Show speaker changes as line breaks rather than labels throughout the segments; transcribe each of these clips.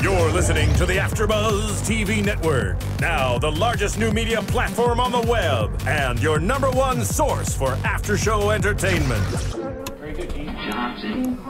You're listening to the AFTERBUZZ TV network. Now the largest new media platform on the web and your #1 source for after-show entertainment.
Very good, Keith Johnson.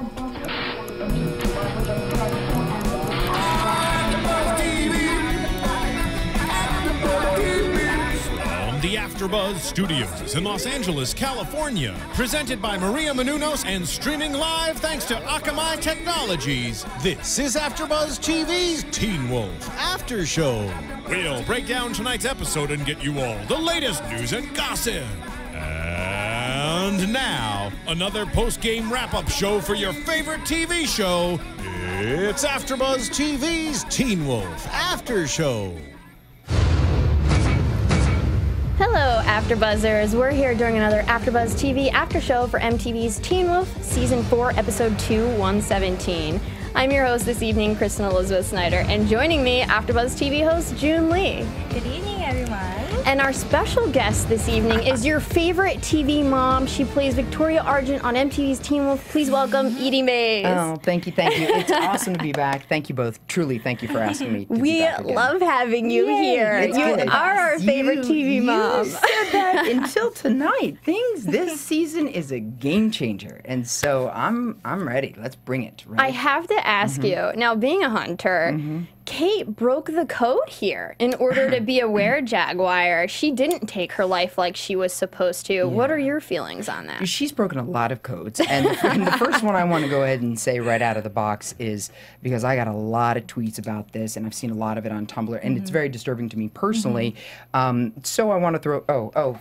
The AFTERBUZZ Studios in Los Angeles, California. Presented by Maria Menounos and streaming live thanks to Akamai Technologies. This is AFTERBUZZ TV's Teen Wolf After Show. We'll break down tonight's episode and get you all the latest news and gossip. And now, another post-game wrap-up show for your favorite TV show. It's AFTERBUZZ TV's Teen Wolf After Show.
Hello, AfterBuzzers. We're here during another AfterBuzz TV after show for MTV's Teen Wolf Season 4, Episode 2, 117. I'm your host this evening, Kristen Snyder, and joining me, AfterBuzz TV host June Lee.
Good evening, everyone.
And our special guest this evening is your favorite TV mom. She plays Victoria Argent on MTV's Teen Wolf. Please welcome Eaddy Mays.
Oh, thank you, thank you. It's awesome to be back. Thank you both. Truly, thank you for asking me to be back again.
Love having you here.
It's
You
good.
are our favorite TV mom.
You said that until tonight. This season is a game changer, and so I'm ready. Let's bring it. Right?
I have to ask you, now being a hunter, Kate broke the code here in order to be a were-jaguar. She didn't take her life like she was supposed to. Yeah. What are your feelings on that?
She's broken a lot of codes. And the first one I want to go ahead and say right out of the box is because I got a lot of tweets about this, and I've seen a lot of it on Tumblr, and it's very disturbing to me personally. So I want to throw,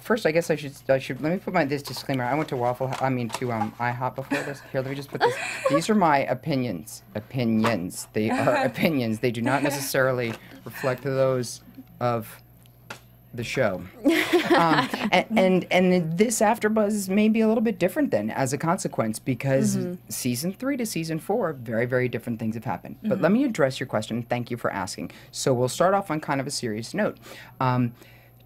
first I guess I should let me put this disclaimer. I went to IHOP before this. Here, let me just put this. These are my opinions. They are opinions. They do not necessarily reflect those of the show. And this AfterBuzz may be a little bit different then as a consequence because Season 3 to Season 4, very, very different things have happened. But let me address your question. Thank you for asking. So we'll start off on kind of a serious note.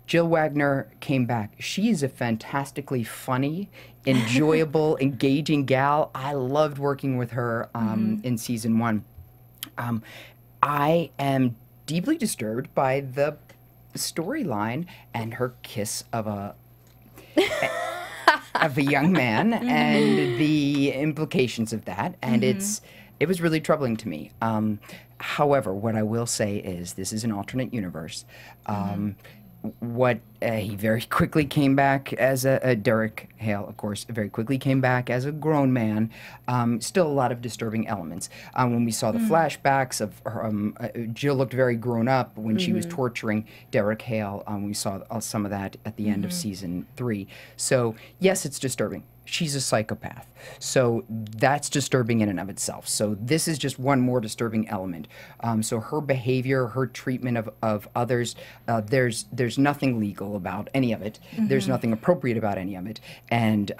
Jill Wagner came back. She is a fantastically funny, enjoyable, engaging gal. I loved working with her in Season 1. I am deeply disturbed by the storyline and her kiss of a young man and the implications of that, and it was really troubling to me. However, what I will say is this is an alternate universe. He very quickly came back as Derek Hale, of course, very quickly came back as a grown man. Still a lot of disturbing elements. When we saw the flashbacks of her, Jill looked very grown up when she was torturing Derek Hale. We saw some of that at the end of Season 3. So, yes, it's disturbing. She's a psychopath. So that's disturbing in and of itself. So this is just one more disturbing element. So her behavior, her treatment of others, there's nothing legal about any of it. There's nothing appropriate about any of it. And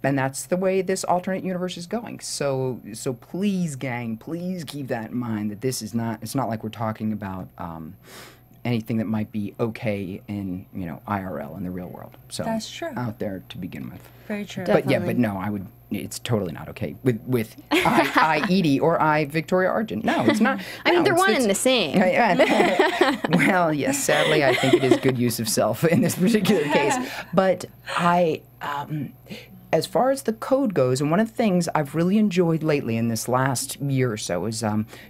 that's the way this alternate universe is going. So please, gang, please keep that in mind that this is not, it's not like we're talking about anything that might be okay in, IRL in the real world. So
that's true.
Out there to begin with.
Very true.
But no, it's totally not okay with I Eaddy or Victoria Argent. No, it's not.
I mean, they're one and the same.
Well, yes, sadly, I think it is good use of self in this particular case. But as far as the code goes, and one of the things I've really enjoyed lately in this last year or so is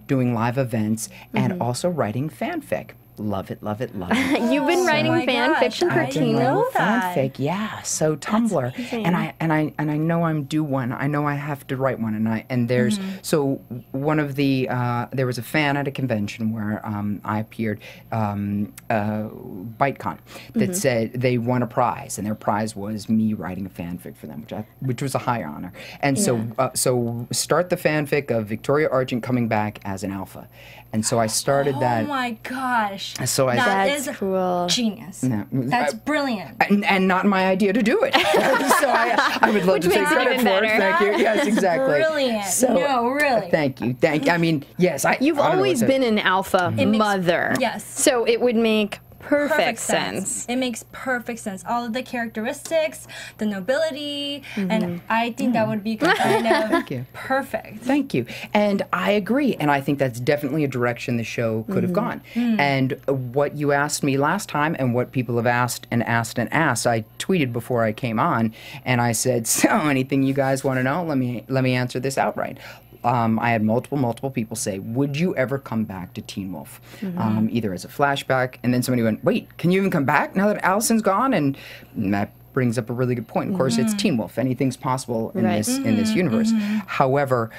doing live events and also writing fanfic. Love it, love it, love it.
You've been writing fan fiction for Teen Wolf?
Fanfic, yeah. So Tumblr, and I know I'm due one. I know I have to write one, and there's so one of the there was a fan at a convention where I appeared, BiteCon, that said they won a prize, and their prize was me writing a fanfic for them, which was a high honor. And so start the fanfic of Victoria Argent coming back as an alpha. And so I started that.
Oh my gosh.
So
that is
cool.
Genius.
No,
that's brilliant.
And not my idea to do it. So I would love to take credit for it. Thank you. Yes, exactly.
Brilliant.
So,
no, really.
Thank you. I mean, yes.
You've always been an alpha mother.
Yes.
So it would make perfect sense.
It makes perfect sense. All of the characteristics, the nobility, and I think that would be kind of perfect.
Thank you. And I agree. And I think that's definitely a direction the show could have gone. And what you asked me last time and what people have asked and asked and asked, I tweeted before I came on and I said, so anything you guys want to know, let me answer this outright. I had multiple people say, would you ever come back to Teen Wolf? Either as a flashback, and then somebody went, wait, can you even come back now that Allison's gone? And that brings up a really good point. Of course, it's Teen Wolf. Anything's possible in this universe. However,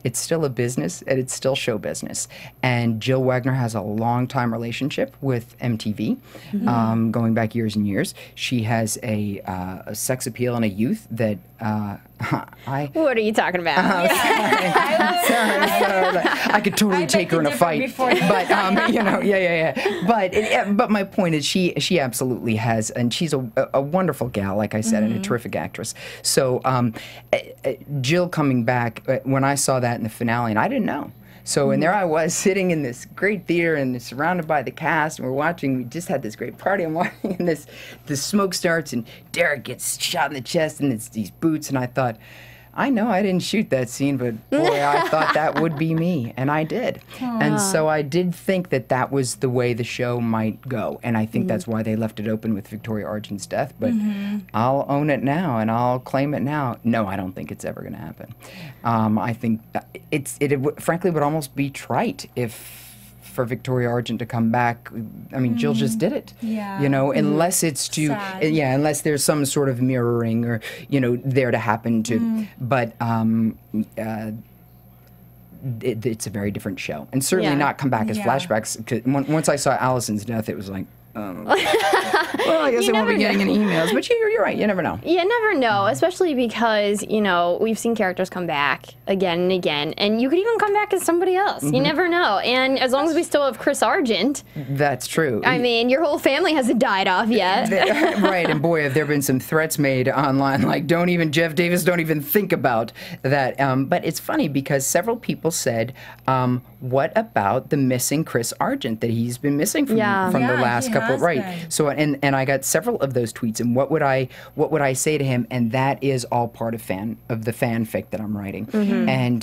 it's still a business, and it's still show business. And Jill Wagner has a long-time relationship with MTV, going back years and years. She has a sex appeal and a youth that
What are you talking about?
sorry. I could totally take her in a fight. But But my point is, she absolutely has, and she's a wonderful gal, like I said, and a terrific actress. So Jill coming back, when I saw that in the finale, and I didn't know. So, and there I was sitting in this great theater and surrounded by the cast, and we just had this great party. I'm watching, and the smoke starts, and Derek gets shot in the chest, and it's these boots, and I thought, I know I didn't shoot that scene, but boy, I thought that would be me, and I did. And so I did think that was the way the show might go, and I think that's why they left it open with Victoria Argent's death, but I'll own it now, and I'll claim it now. No, I don't think it's ever going to happen. I think it frankly would almost be trite for Victoria Argent to come back. I mean, Jill just did it.
Yeah.
You know, unless it's
Sad.
unless there's some sort of mirroring or, there to happen to, but it's a very different show. And certainly not come back as flashbacks. 'Cause once I saw Allison's death, it was like, well, I guess I won't be getting any emails, but you're right, you never know.
You never know, especially because, we've seen characters come back again and again, and you could even come back as somebody else. You never know. And as long as we still have Chris Argent.
That's true.
I mean, your whole family hasn't died off yet.
Right, and boy, have there been some threats made online, like, Jeff Davis, don't even think about that. But it's funny because several people said, what about the missing Chris Argent that he's been missing from the last couple? Right. So and I got several of those tweets, and what would I say to him? And that is all part of the fanfic that I'm writing, and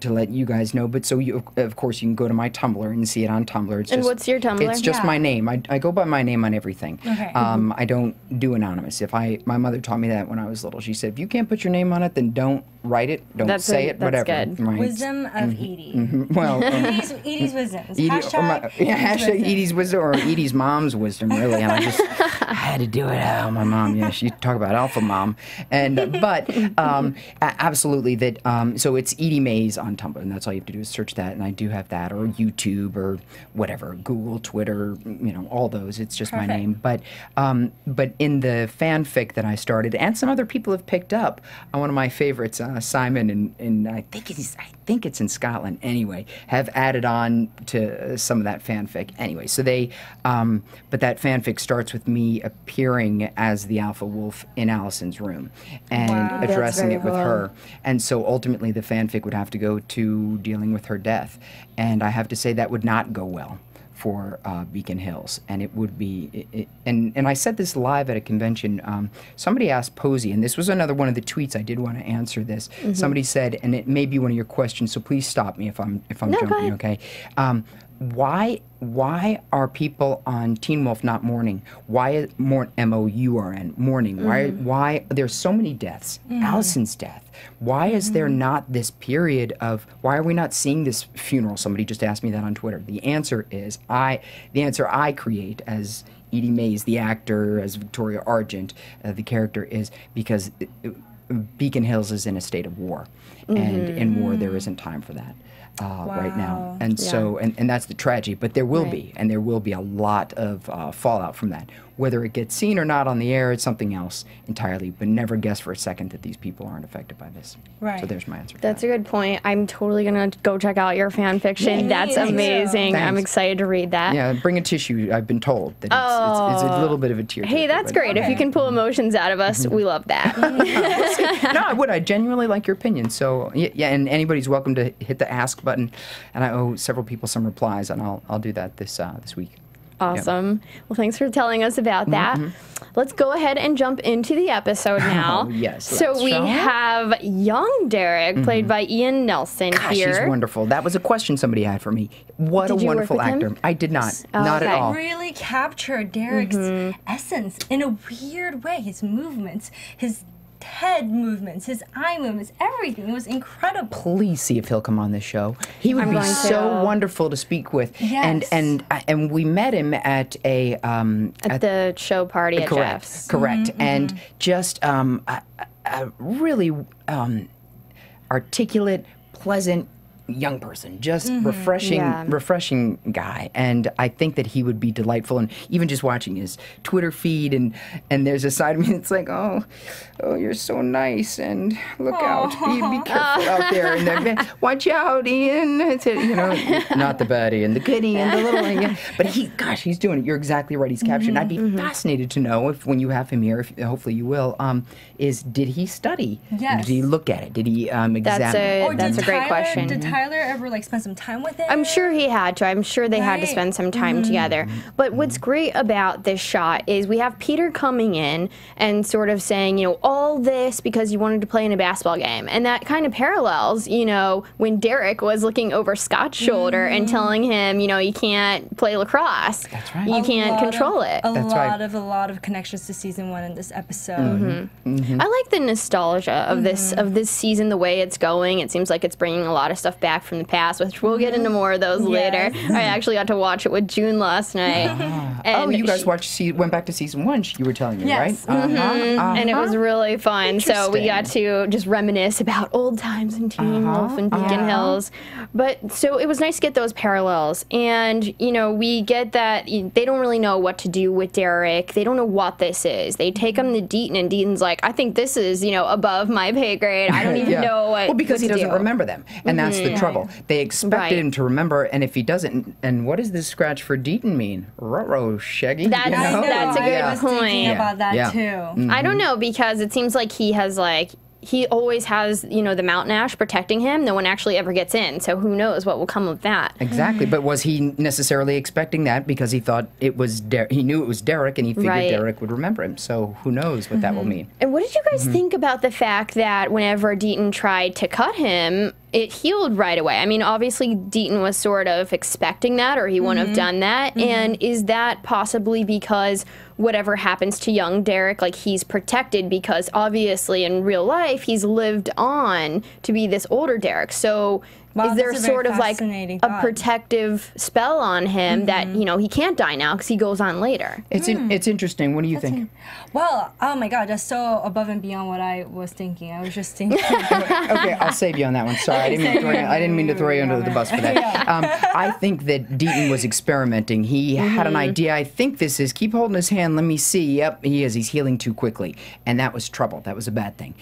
to let you guys know. But so of course you can go to my Tumblr and see it on Tumblr. It's
what's your Tumblr?
It's just my name. I go by my name on everything.
Okay.
I don't do anonymous. My mother taught me that when I was little. She said, if you can't put your name on it, then don't write it, don't say it, whatever.
Good.
Right.
Wisdom of Eaddy.
Well,
Eaddy's wisdom.
Hashtag Eaddy's wisdom, or Eaddy's mom's wisdom, really. And I had to do it. Oh, my mom, she talk about alpha mom. But absolutely that. So it's Eaddy Mays on Tumblr, and that's all you have to do is search that. And I do have that, or YouTube, or whatever, Google, Twitter, all those. It's just my name. But in the fanfic that I started, and some other people have picked up, one of my favorites, Simon, and I think it's in Scotland anyway, have added on to some of that fanfic anyway. So but that fanfic starts with me appearing as the alpha wolf in Allison's room and addressing it with her. And so ultimately the fanfic would have to go to dealing with her death. And I have to say that would not go well for Beacon Hills, and it would be, and I said this live at a convention. Somebody asked Posey, and this was another one of the tweets. I did want to answer this. Somebody said, and it may be one of your questions, so please stop me if I'm jumping. Okay, why are people on Teen Wolf not mourning? Why MOURN mourning? Why there's so many deaths? Allison's death. Why is there not this period of, why are we not seeing this funeral? Somebody just asked me that on Twitter. The answer I create as Eaddy Mays, the actor, as Victoria Argent, the character, is because Beacon Hills is in a state of war, and in war there isn't time for that. Right now, and so and that's the tragedy. But there will be, and there will be a lot of fallout from that. Whether it gets seen or not on the air, it's something else entirely. But never guess for a second that these people aren't affected by this. Right. So there's my answer.
That's a good point. I'm totally gonna go check out your fan fiction. That's amazing. I'm excited to read that.
Yeah, bring a tissue. I've been told that it's a little bit of a tear.
Hey, that's great. If you can pull emotions out of us, we love that.
No, I would. I genuinely like your opinion. So yeah, and anybody's welcome to hit the ask button. And I owe several people some replies, and I'll do that this week.
Awesome. Well, thanks for telling us about that. Let's go ahead and jump into the episode now.
Oh, yes.
So we have young Derek, played by Ian Nelson here.
He's wonderful. That was a question somebody had for me. What
Did
a
you
wonderful
work with
actor.
him?
I did not. Not at
okay.
all.
Really captured Derek's essence in a weird way. His movements, his head movements, his eye movements, everything. It was incredible.
Please see if he'll come on this show. He would be so wonderful to speak with.
Yes.
And we met him at a
At the show party at
correct,
Jeff's.
correct, and just a really articulate, pleasant young person, just refreshing guy, and I think that he would be delightful. And even just watching his Twitter feed, and there's a side of me that's like, oh, you're so nice, and look out, be careful out there, and then watch out, Ian. It's, not the baddie and the goodie and the little one, but he's doing it. You're exactly right. He's captured. And I'd be fascinated to know if when you have him here, hopefully you will, did he study?
Yes.
Did he look at it? Did he examine it?
That's a great question.
Did Tyler ever spend some time with him?
I'm sure he had to. I'm sure they had to spend some time together. But what's great about this shot is we have Peter coming in and sort of saying, all this because you wanted to play in a basketball game. And that kind of parallels, when Derek was looking over Scott's shoulder and telling him, you can't play lacrosse.
That's right.
You can't control it.
A lot of connections to season 1 in this episode.
I like the nostalgia of this season, the way it's going. It seems like it's bringing a lot of stuff back from the past, which we'll get into more of those later. I actually got to watch it with June last night. And
you guys went back to season 1, you were telling me, right?
And it was really fun. So we got to just reminisce about old times in Teen Wolf and Beacon Hills. But so it was nice to get those parallels. And, we get that they don't really know what to do with Derek. They don't know what this is. They take him to Deaton, and Deaton's like, I think this is, above my pay grade. I don't even know what.
Well, because he doesn't
do.
remember them. And that's the trouble. They expected him to remember, and if he doesn't, and what does this scratch for Deaton mean? Ruh-roh, Shaggy.
That's a good point.
Thinking about that too.
I don't know, because it seems like he always has, the mountain ash protecting him. No one actually ever gets in, so who knows what will come of that.
Exactly, but was he necessarily expecting that because he thought it was he knew it was Derek, and he figured Derek would remember him, so who knows what that will mean.
And what did you guys think about the fact that whenever Deaton tried to cut him, it healed right away? I mean, obviously Deaton was sort of expecting that, or he wouldn't have done that, and is that possibly because whatever happens to young Derek, he's protected because obviously in real life he's lived on to be this older Derek. So is there sort of a protective spell on him that, he can't die now because he goes on later?
It's interesting. What do you think?
Well, oh my God, that's so above and beyond what I was thinking. I was just thinking.
Okay, I'll save you on that one. Sorry, I didn't mean to throw you under the bus for that. I think that Deaton was experimenting. He had an idea. I think this is, keep holding his hand, let me see. Yep, he is. He's healing too quickly. And that was trouble. That was a bad thing,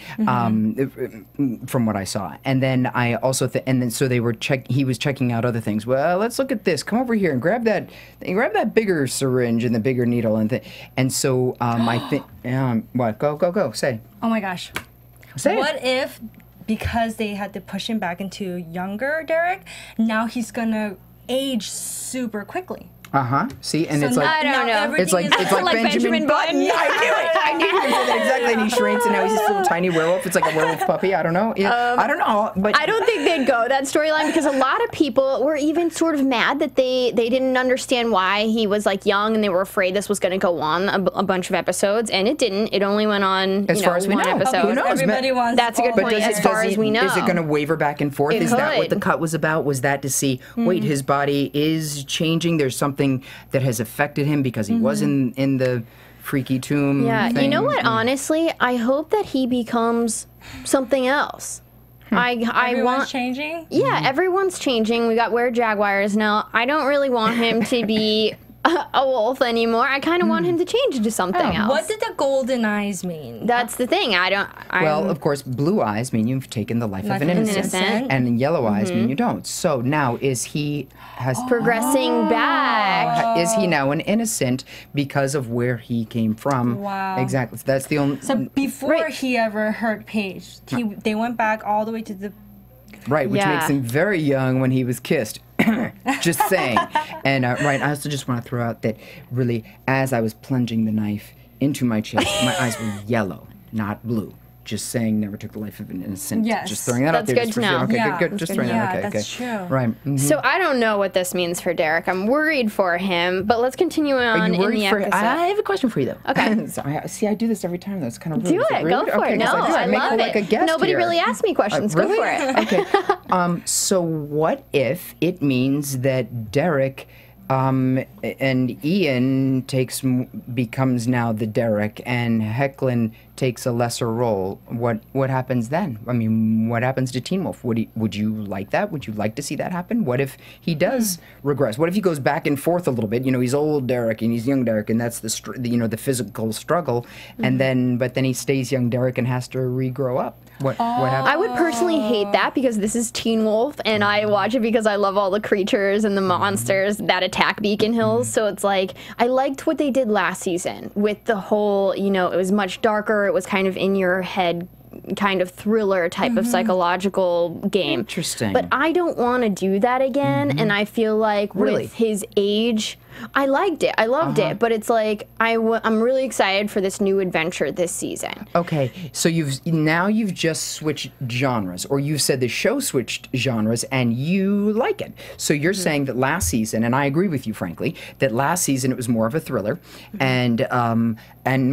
from what I saw. And then I also, so he was checking out other things. Well, let's look at this. Come over here and grab that bigger syringe and the bigger needle and so I think what? Go say.
Oh my gosh.
Say
what
it.
if because they had to push him back into younger Derek, now he's gonna age super quickly?
See, and
So
it's like
I don't know.
it's like Benjamin Button. I knew it. Exactly. And he shrinks, and now he's this little tiny werewolf. It's like a werewolf puppy. I don't know. I don't know, but
I don't think they'd go that storyline because a lot of people were even sort of mad that they didn't understand why he was young, and they were afraid this was going to go on a bunch of episodes, and it didn't. It only went on
as far as we
one
know.
episode.
Who knows?
Everybody wants.
That's a good point. As far as we know,
is it going to waver back and forth? Is that what the
could.
cut was about? Was that to see? Wait, his body is changing. There's something that has affected him because he was in the freaky tomb.
Yeah,
thing.
you know what? Honestly, I hope that he becomes something else.
Everyone's changing?
Yeah, everyone's changing. We got Jaguars now. I don't really want him to be a wolf anymore. I kind of want him to change into something else.
What did the golden eyes mean?
That's the thing.
Well, of course, blue eyes mean you've taken the life of an innocent, and yellow eyes mean you don't. So now is he
progressing back?
Is he now an innocent because of where he came from?
Wow.
Exactly. That's the only.
So before he ever hurt Paige, they went back all the way to the.
Right, which makes him very young when he was kissed. Just saying. And right, I also just want to throw out that really, as I was plunging the knife into my chest, my eyes were yellow, not blue. Just saying, never took the life of an innocent.
Yes.
Just throwing that out there.
That's good to know.
Okay,
Yeah.
good. Just throwing that. Okay,
that's true.
Right.
So I don't know what this means for Derek. I'm worried for him, but let's continue on
Are you
in
worried
the
for?
episode.
I have a question for you though.
Okay.
Sorry, see, I do this every time. That's kind of rude.
Do
Is
it.
rude?
Go for
Okay,
it. No,
'cause
I
make
love
her like a
it.
guest
Nobody
here.
really asked me questions. Go
Really?
for it.
Okay. So what if it means that Derek and Ian becomes now the Derek, and Hoechlin takes a lesser role? What happens then? I mean, what happens to Teen Wolf? Would you like that? Would you like to see that happen? What if he does regress? What if he goes back and forth a little bit? You know, he's old Derek and he's young Derek, and that's the physical struggle, and then he stays young Derek and has to regrow up. What happens?
I would personally hate that because this is Teen Wolf, and I watch it because I love all the creatures and the monsters that attack Beacon Hills. So it's like, I liked what they did last season with the whole, it was much darker. It was kind of in your head kind of thriller type of psychological game.
Interesting.
But I don't want to do that again, and I feel like with his age, I liked it. I loved it, but it's like I'm really excited for this new adventure this season.
Okay, so you've just switched genres, or you've said the show switched genres, and you like it. So you're saying that last season, and I agree with you, frankly, that last season it was more of a thriller, and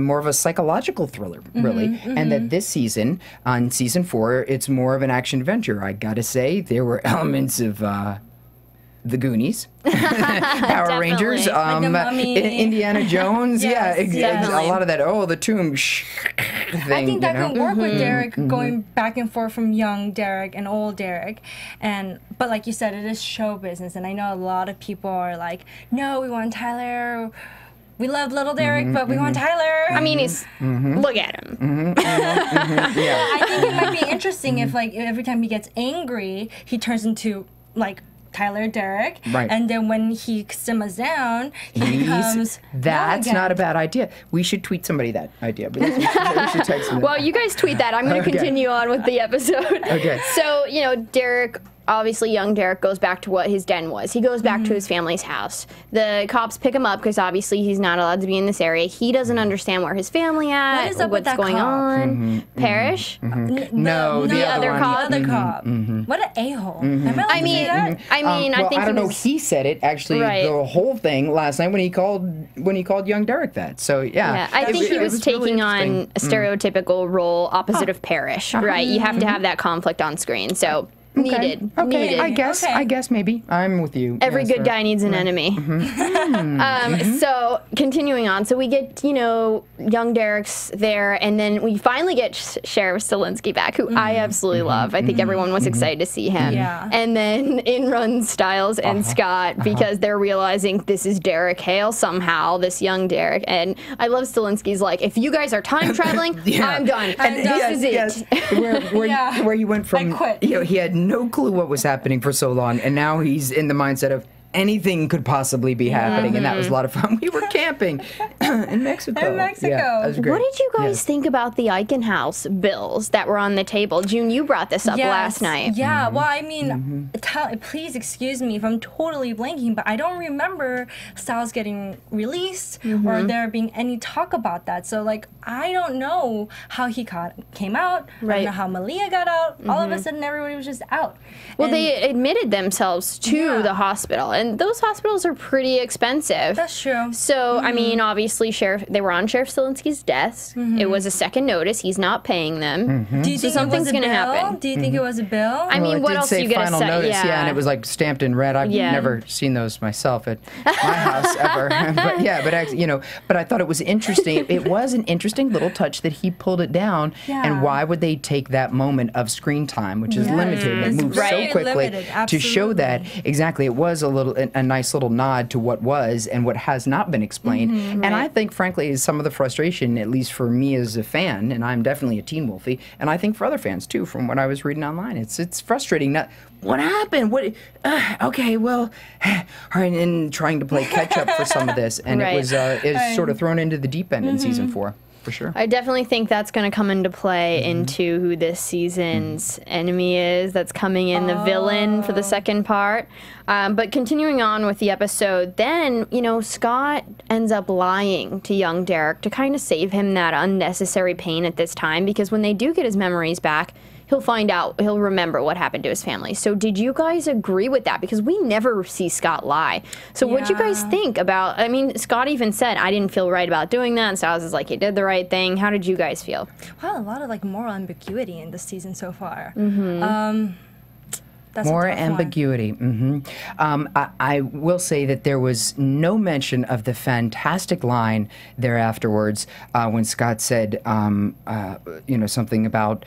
more of a psychological thriller, really, and that this season, on season 4, it's more of an action adventure. I gotta say, there were elements of the Goonies, Power Rangers,
Like the Mummy.
Indiana Jones.
Yes,
A lot of that. Oh, the tomb thing.
I think that could work with Derek
Mm-hmm.
going back and forth from young Derek and old Derek, but like you said, it is show business, and I know a lot of people are like, no, we want Tyler. We love little Derek, but we want Tyler.
I mean, look at him.
I think it might be interesting if, like, every time he gets angry, he turns into, like, Tyler Derek.
Right.
And then when he simmers down, he becomes
That's
again.
not a bad idea. We should tweet somebody that idea. We should text them.
Well, you guys tweet that. I'm going to continue on with the episode.
Okay.
So, Derek, obviously young Derek goes back to what his den was. He goes back to his family's house. The cops pick him up because obviously he's not allowed to be in this area. He doesn't understand where his family at,
What is up with
what's
that
going
cop?
on. Parrish?
No, the
other
other
cop.
The other cop. What an a-hole. Am I allowed to say that?
I think
I don't know.
was,
He said it actually.
Right.
The whole thing last night when he called young Derek that. So yeah.
I think he was
really
taking on
interesting.
a stereotypical role opposite of Parrish, right? You have to have that conflict on screen. So needed.
I guess maybe I'm with you.
Every
Yes,
good
right.
guy needs an enemy. So continuing on, so we get young Derek's there, and then we finally get Sheriff Stilinski back, who I absolutely love. I think everyone was excited to see him.
Yeah.
And then in runs Stiles and Scott because they're realizing this is Derek Hale somehow, this young Derek. And I love Stilinski's like, if you guys are time traveling, I'm done. This is it.
Where he went from
I quit.
He had no clue what was happening for so long, and now he's in the mindset of anything could possibly be happening, and that was a lot of fun. We were camping in Mexico.
In Mexico.
Yeah, that was great.
What did you guys
Yes.
think about the Eichenhaus bills that were on the table? June, you brought this up last night.
Yeah, well, I mean, please excuse me if I'm totally blanking, but I don't remember Stiles getting released or there being any talk about that. So, like, I don't know how he came out. I
Right.
don't know how Malia got out. All of a sudden, everybody was just out.
Well,
And
they admitted themselves to
Yeah.
the hospital, and those hospitals are pretty expensive.
That's true.
So, I mean, obviously, they were on Sheriff Stilinski's desk. It was a second notice. He's not paying them.
Do you think
something's
it was a
gonna
bill?
happen.
Do you think it was a bill?
I
Well,
mean,
it
what
did
else
say
do you get
final
to say?
notice, and it was like stamped in red. I've
Yeah.
never seen those myself at my house ever. but actually, but I thought it was interesting. It was an interesting little touch that he pulled it down.
Yeah.
And why would they take that moment of screen time, which is limited, and it
It's
moves
very
so quickly,
limited,
to show that
absolutely.
exactly it was a nice little nod to what was and what has not been explained. And I think, frankly, is some of the frustration, at least for me as a fan, and I'm definitely a Teen Wolfie, and I think for other fans too, from what I was reading online, it's frustrating. What happened? What? Okay, well, and trying to play catch up for some of this, and
Right.
it was sort of thrown into the deep end in season 4. for sure.
I definitely think that's going to come into play into who this season's enemy is that's coming in, the villain for the second part. But continuing on with the episode, then, you know, Scott ends up lying to young Derek to kind of save him that unnecessary pain at this time, because when they do get his memories back, he'll remember what happened to his family. So did you guys agree with that? Because we never see Scott lie. So what'd you guys think about, I mean, Scott even said, I didn't feel right about doing that, and Stiles is like, he did the right thing. How did you guys feel?
Wow, a lot of like moral ambiguity in this season so far. That's
more ambiguity. I will say that there was no mention of the fantastic line there afterwards when Scott said, you know, something about.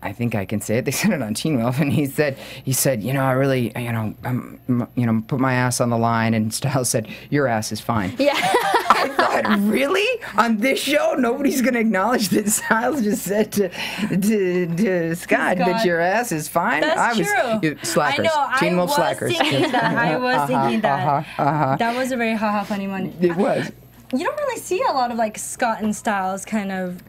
I think I can say it. They said it on Teen Wolf, and he said, you know, I really, put my ass on the line, and Stiles said, your ass is fine.
Yeah.
I thought, really? On this show, nobody's going to acknowledge that Stiles just said to Scott that your ass is fine?
That's true.
Slackers.
I know.
Teen Wolf
I was
slackers.
thinking that. I was thinking that. That was a very funny one.
It was.
You don't really see a lot of like Scott and Stiles kind of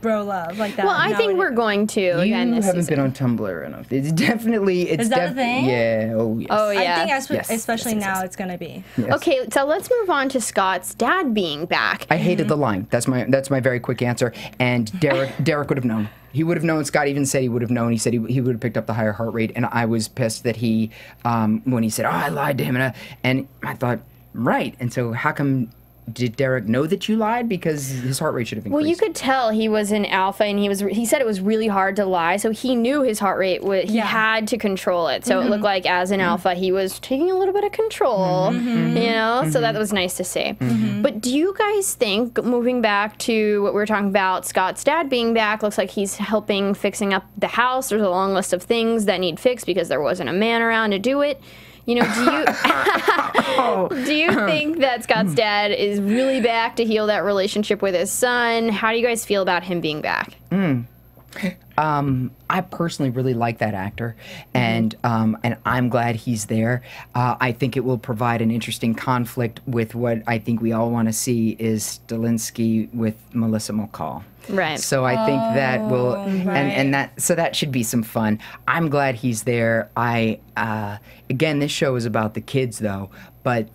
bro love like that.
Well, I think we're going to
You
again this
haven't
season.
been on Tumblr enough. It's definitely.
Is that a thing?
Yeah. Oh yes.
Oh yeah.
I think especially
yes.
now it's gonna be.
Yes.
Okay, so let's move on to Scott's dad being back.
I hated the line. That's my very quick answer. And Derek would have known. He would have known. Scott even said he would have known. He said he would have picked up the higher heart rate. And I was pissed that he, when he said, "Oh, I lied to him," and I thought, right. And so how come? Did Derek know that you lied? Because his heart rate should have increased.
Well, you could tell he was an alpha, and he said it was really hard to lie, so he knew his heart rate he had to control it. So it looked like as an alpha, he was taking a little bit of control, you know? So that was nice to see. But do you guys think, moving back to what we were talking about, Scott's dad being back, looks like he's helping fixing up the house. There's a long list of things that need fixed because there wasn't a man around to do it. You know, do you think that Scott's dad is really back to heal that relationship with his son? How do you guys feel about him being back?
I personally really like that actor, and I'm glad he's there. I think it will provide an interesting conflict with what I think we all want to see is Stilinski with Melissa McCall.
Right.
So I think that will, and that should be some fun. I'm glad he's there. Again, this show is about the kids though, but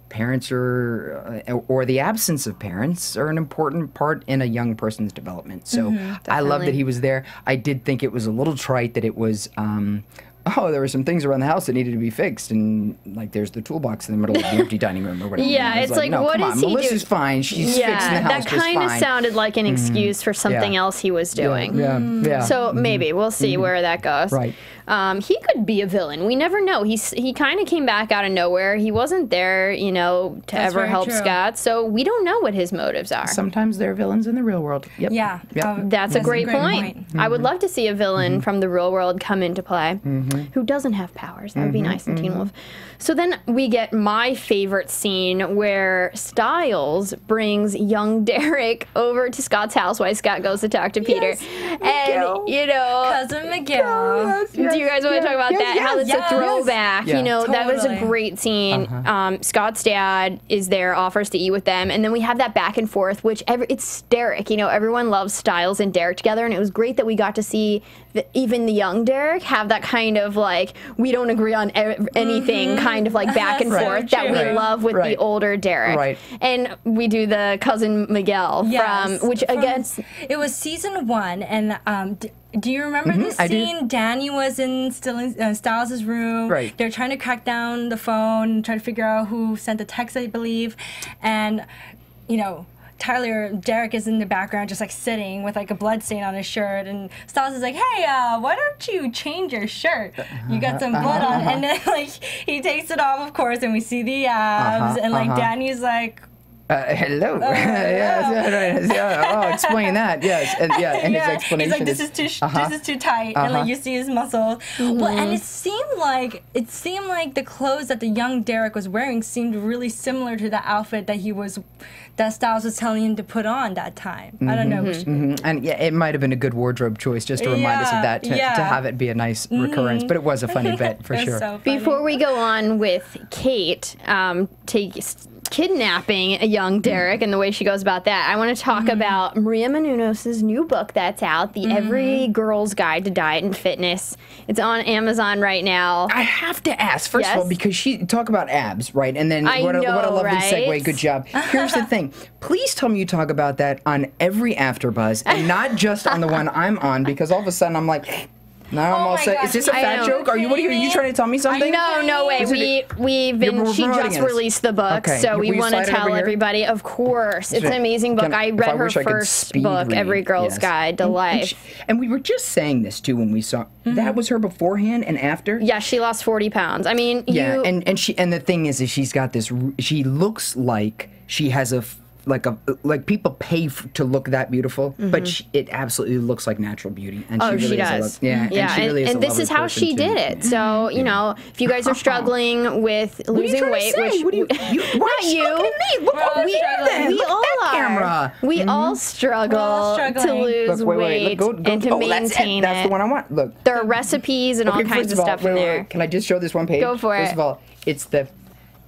parents or the absence of parents are an important part in a young person's development. So I love that he was there. I did think it was a little trite that it was, there were some things around the house that needed to be fixed, and like there's the toolbox in the middle of the empty dining room or whatever.
Yeah, it's like
no,
what
come
is
on,
he
Melissa's
doing?
fine. She's fixing the house
that kind of sounded like an excuse for something else he was doing.
Yeah.
So maybe we'll see where that goes.
Right.
He could be a villain. We never know. He kind of came back out of nowhere. He wasn't there, you know, to ever help Scott. So we don't know what his motives are.
Sometimes they're villains in the real world. Yep.
Yeah.
Yep.
That's a great point. I would love to see a villain from the real world come into play who doesn't have powers. That would be nice in Teen Wolf. So then we get my favorite scene where Stiles brings young Derek over to Scott's house while Scott goes to talk to Peter. And, you know,
Cousin Miguel.
do you guys want to talk about that? How it's a throwback.
Yes.
You know, that was a
Totally.
great scene. Scott's dad is there, offers to eat with them, and then we have that back and forth, which it's Derek. You know, everyone loves Stiles and Derek together, and it was great that we got to see even the young Derek have that kind of like, we don't agree on anything kind of like back and forth that we love with the older Derek.
Right.
And we do the cousin Miguel again.
It was season 1, and do you remember this scene? Danny was in Stiles' room.
Right.
They're trying to crack down the phone, trying to figure out who sent the text, I believe. And, you know, Derek is in the background just like sitting with like a blood stain on his shirt, and Stiles is like, hey, why don't you change your shirt? You got some blood on. And then like he takes it off, of course, and we see the abs, and like Danny's like,
hello. Explain that. Yes, and his explanation.
He's like, this is too tight, and like you see his muscles. Well, and it seemed like the clothes that the young Derek was wearing seemed really similar to the outfit that Stiles was telling him to put on that time. I don't know.
And it might have been a good wardrobe choice just to remind us of that, to have it be a nice recurrence. But it was a funny bit for sure.
So funny.
Before we go on with Kate, kidnapping a young Derek and the way she goes about that, I want to talk about Maria Menounos' new book that's out, The Every Girl's Guide to Diet and Fitness. It's on Amazon right now.
I have to ask, first of all, because she talk about abs, right? And then
I
what a
know,
lovely
right?
segue. Good job. Here's the thing. Please tell me you talk about that on every AfterBuzz and not just on the one I'm on, because all of a sudden I'm like, now I'm all set. Is this a fat joke? Are you trying to tell me something?
No way. She just released the book, so we want to tell everybody. Of course, it's an amazing book. I read her first book, Every Girl's Guide to Life.
And we were just saying this too when we saw that was her beforehand and after.
Yeah, she lost 40 pounds. I mean,
and the thing is she's got this. She looks like she has like people pay to look that beautiful, but it absolutely looks like natural beauty. And she really
does.
And
this is how she did it. So you know, if you guys are struggling with losing weight, we all struggle to lose weight and to maintain it.
That's the one I want. Look,
there are recipes and all kinds of stuff in there.
Can I just show this one page?
Go for it.
First of all, it's the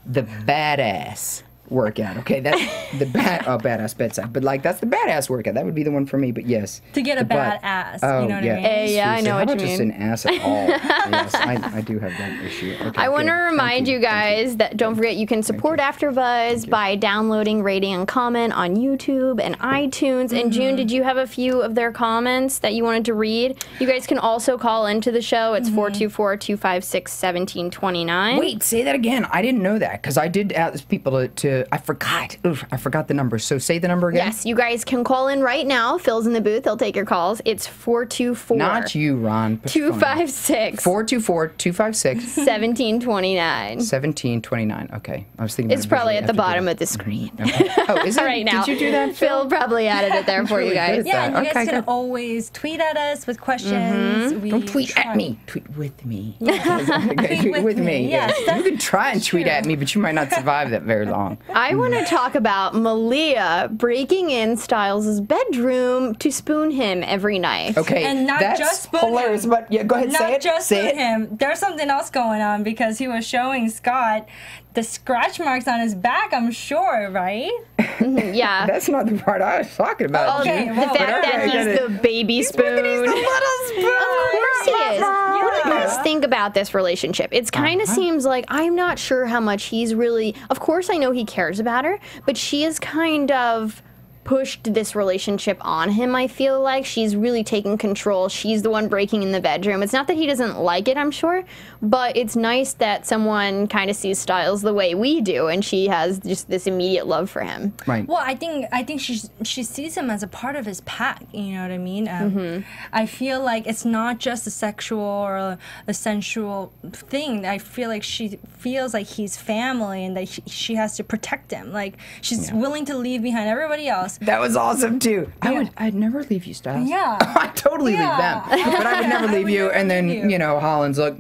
badass workout. Okay, that's the badass bedside. But like that's the badass workout. That would be the one for me. But yes,
to get a badass.
Oh,
you know what I mean?
Yeah, I know what you mean.
How about just an ass at all? Yes, I do have that issue. Okay,
I want to remind you guys that don't forget you can support AfterBuzz by downloading, rating, and comment on YouTube and iTunes. And June, did you have a few of their comments that you wanted to read? You guys can also call into the show. It's 424-256-1729.
Wait, say that again. I didn't know that because I did ask people to I forgot the number. So say the number again.
Yes, you guys can call in right now. Phil's in the booth. He'll take your calls. It's 424.
Not you, Ron.
256.
424-256.
1729.
1729. Okay. I was thinking
it's probably at the bottom of the screen.
Okay. Oh, is it?
Right now.
Did you do that,
Phil probably added it there for you guys.
Yeah, and you guys can always tweet at us with questions.
Don't tweet at me. Tweet with me.
Tweet with me.
Yes, you can try and tweet at me, but you might not survive that very long.
I want to talk about Malia breaking in Stiles' bedroom to spoon him every night.
Okay,
and not
that's
just spoon
hilarious,
him.
But yeah, go ahead, say it.
Not just spoon him. There's something else going on because he was showing Scott the scratch marks on his back, I'm sure, right?
Yeah.
That's not the part I was talking about.
Okay, the fact that he's the baby spoon.
He's the little spoon.
Of course he is. What do you guys think about this relationship? It kind of seems like I'm not sure how much he's really... Of course I know he cares about her, but she is kind of pushed this relationship on him, I feel like. She's really taking control. She's the one breaking in the bedroom. It's not that he doesn't like it, I'm sure, but it's nice that someone kind of sees Stiles the way we do, and she has just this immediate love for him.
Right.
Well, I think she sees him as a part of his pack, you know what I mean? I feel like it's not just a sexual or a sensual thing. I feel like she feels like he's family and that she has to protect him. Like, she's willing to leave behind everybody else.
That was awesome too. I'd never leave you, Stiles.
Yeah.
I'd totally leave them. But I would never leave you. And then, you know, Holland's like,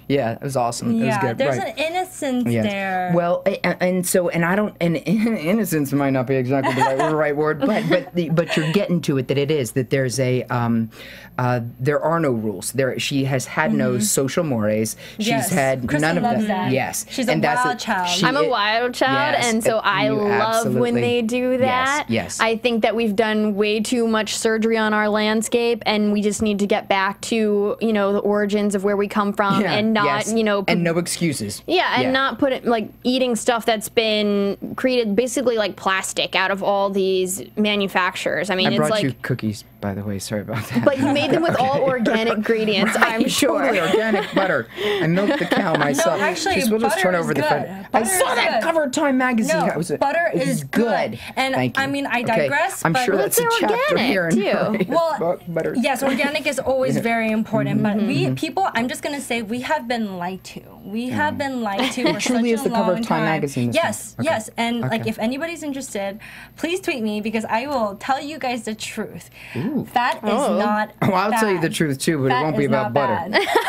yeah, it was awesome. It was good.
There's an innocence there.
Well, and innocence might not be exactly the right word, but you're getting to it that it is, that there's there are no rules. She has had no social mores. She's had
Kristen
none of
loves
that.
that.
Yes.
She's a wild child.
I'm a wild child, and so I love when they do that.
Yes.
I think that we've done way too much surgery on our landscape, and we just need to get back to, you know, the origins of where we come from, and not, you know...
And no excuses.
Yeah, and not put it, like, eating stuff that's been created basically like plastic out of all these manufacturers. I mean,
I brought
it's like...
you cookies, by the way. Sorry about that.
But you made them with all organic ingredients, I'm sure.
Totally organic butter. I milked the cow myself.
No, actually,
we'll just turn over the
good.
I saw that cover of Time magazine.
No, butter is good. And I mean, I digress.
I'm sure that's a chapter here in Maria's book. Butter.
Yes, organic is always very important. But we people, I'm just gonna say, we have been lied to. We have been lied to for such a long time. It truly is the cover of Time magazine. Yes, yes. And like, if anybody's interested, please tweet me because I will tell you guys the truth. Fat is not
I'll
bad.
tell you the truth too, but it won't be about butter.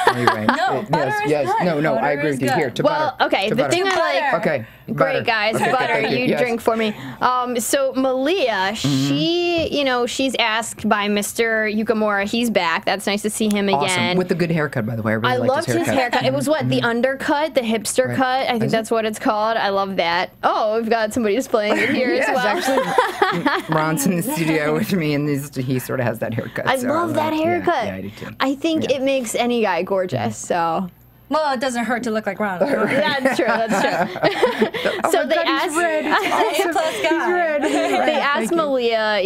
Anyway.
No, butter is good.
No, I agree with you. Here, to butter.
Well, okay, the thing I like...
Okay.
Great, guys. Butter, you drink for me. So Malia, she, you know, she's asked by Mr. Yukamura. He's back. That's nice to see him again.
Awesome. With the good haircut, by the way. I really liked
loved his haircut. It was what, the undercut, the hipster haircut. I think that's what it's called. I love that. Oh, we've got somebody displaying it here as well.
Actually, Ron's in the studio with me, and he sort of has that haircut.
I love that haircut.
Yeah, I do too.
I think it makes any guy gorgeous. So.
Well, it doesn't hurt to look like Ron.
That's true. So they asked. They asked Malia,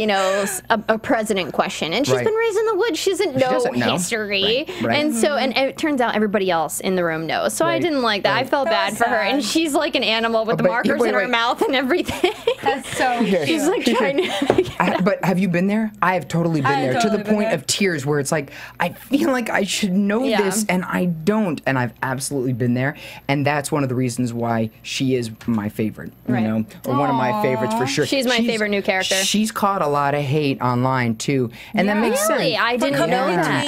a president question, and she's been raised in the woods. She doesn't know history, and so and it turns out everybody else in the room knows. So I didn't like that. I felt bad for her, and she's like an animal with the markers in her mouth and everything.
That's so cute.
She's like trying to.
But have you been there? I have totally been there, to the point of tears, where it's like I feel like I should know this, and I don't, and I've absolutely been there, and that's one of the reasons why she is my favorite, or one of my favorites for sure.
She's my favorite new character.
She's caught a lot of hate online too, and that makes sense.
I didn't know that.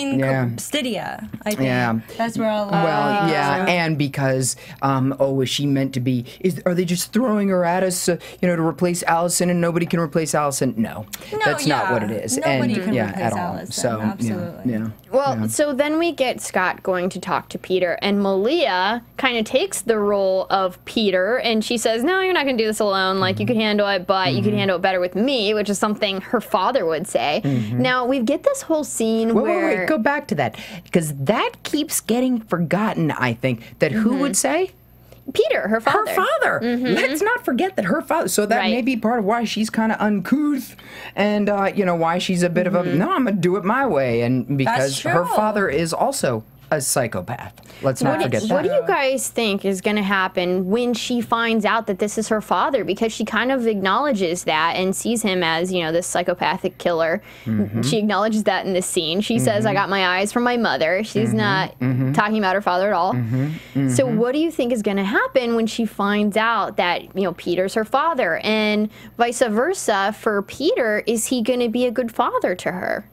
Stydia, I think. That's where a lot.
Well, and because is she meant to be? Are they just throwing her at us, to replace Allison, and nobody can replace Allison? No, that's not what it is.
Nobody can replace
at all.
Allison.
So
absolutely.
Well, so then we get Scott going to talk to Peter, and Malia kind of takes the role of Peter, and she says, no, you're not going to do this alone. Like, you can handle it, but you can handle it better with me, which is something her father would say. Now, we get this whole scene where...
Wait, go back to that, because that keeps getting forgotten, I think, that who would say?
Peter, her father.
Her father. Let's not forget that her father. So that may be part of why she's kind of uncouth, and why she's a bit of a no, I'm gonna do it my way, and because her father is also a psychopath. Let's not forget that.
What do you guys think is going to happen when she finds out that this is her father? Because she kind of acknowledges that and sees him as, this psychopathic killer. She acknowledges that in this scene. She says, I got my eyes from my mother. She's not talking about her father at all. So what do you think is going to happen when she finds out that, Peter's her father? And vice versa for Peter, is he going to be a good father to her?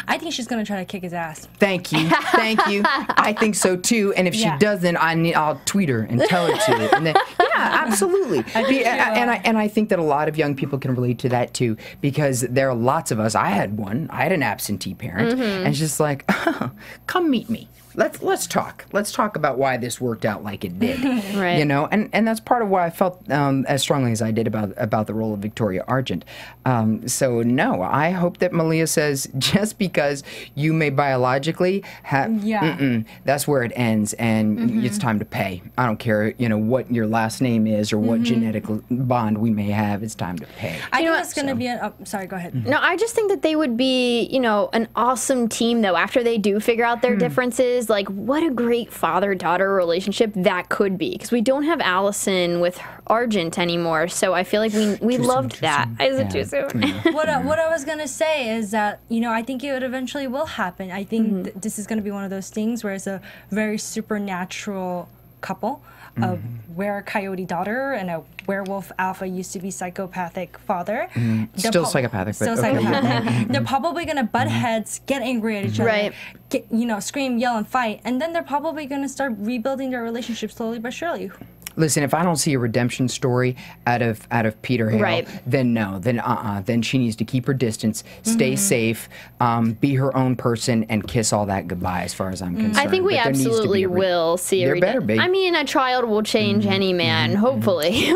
I think she's going to try to kick his ass.
Thank you. Thank you. I think so, too. And if she doesn't, I'll tweet her and tell her to. And then, absolutely. And I think that a lot of young people can relate to that, too, because there are lots of us. I had one. I had an absentee parent. And it's just like, come meet me. Let's talk. Let's talk about why this worked out like it did. And that's part of why I felt as strongly as I did about the role of Victoria Argent. So no, I hope that Malia says, just because you may biologically have, that's where it ends, and it's time to pay. I don't care, what your last name is or what genetic bond we may have. It's time to pay.
I think it's going to be sorry, go ahead.
No, I just think that they would be, an awesome team, though, after they do figure out their differences. Like, what a great father-daughter relationship that could be, because we don't have Allison with Argent anymore, so I feel like we loved that. Is it too soon?
What I was gonna say is that I think it eventually will happen. I think this is gonna be one of those things where it's a very supernatural couple. A were-coyote daughter and a werewolf alpha used to be psychopathic father.
Still psychopathic.
Still psychopathic. They're probably going to butt heads, get angry at each other, get, scream, yell, and fight, and then they're probably going to start rebuilding their relationship slowly but surely.
Listen, if I don't see a redemption story out of Peter Hale, then no, then she needs to keep her distance, stay safe, be her own person, and kiss all that goodbye. As far as I'm concerned,
I think we absolutely will see.
There better be.
I mean, a child will change any man. Hopefully.